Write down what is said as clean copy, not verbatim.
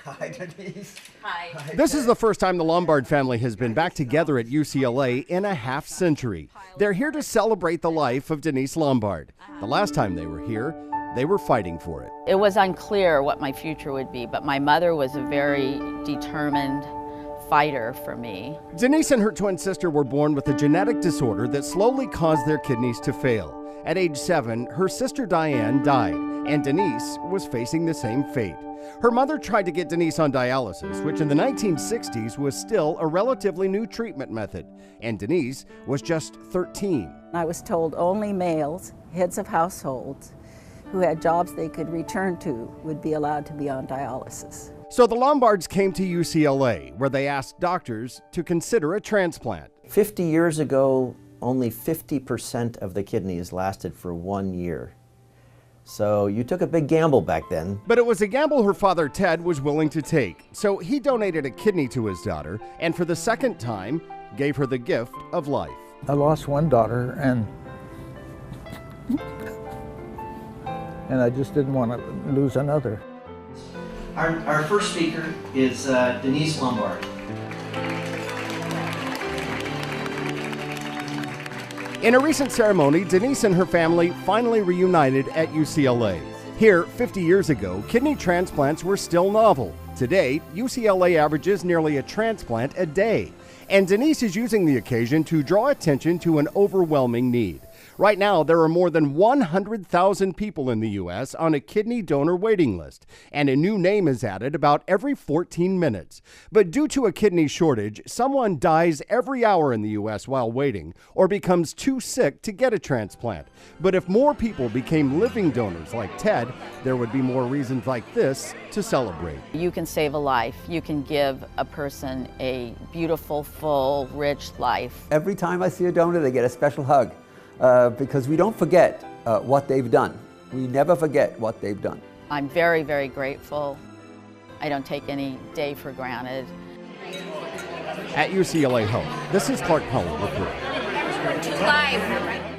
Hi, Denise. Hi. This is the first time the Lombard family has been back together at UCLA in a half century. They're here to celebrate the life of Denice Lombard. The last time they were here, they were fighting for it. It was unclear what my future would be, but my mother was a very determined fighter for me. Denice and her twin sister were born with a genetic disorder that slowly caused their kidneys to fail. At age 7, her sister Diane died, and Denice was facing the same fate. Her mother tried to get Denice on dialysis, which in the 1960s was still a relatively new treatment method, and Denice was just 13. I was told only males, heads of households, who had jobs they could return to would be allowed to be on dialysis. So the Lombards came to UCLA, where they asked doctors to consider a transplant. 50 years ago, only 50% of the kidneys lasted for 1 year. So you took a big gamble back then. But it was a gamble her father, Ted, was willing to take. So he donated a kidney to his daughter, and for the second time, gave her the gift of life. I lost one daughter, and I just didn't want to lose another. Our first speaker is Denice Lombard. In a recent ceremony, Denice and her family finally reunited at UCLA. Here, 50 years ago, kidney transplants were still novel. Today, UCLA averages nearly a transplant a day. And Denice is using the occasion to draw attention to an overwhelming need. Right now, there are more than 100,000 people in the U.S. on a kidney donor waiting list, and a new name is added about every 14 minutes. But due to a kidney shortage, someone dies every hour in the U.S. while waiting, or becomes too sick to get a transplant. But if more people became living donors like Ted, there would be more reasons like this to celebrate. You can save a life. You can give a person a beautiful, full, rich life. Every time I see a donor, they get a special hug. Because we don't forget what they've done. We never forget what they've done. I'm very, very grateful. I don't take any day for granted. At UCLA Health, this is Clark Cullen reporting. Live.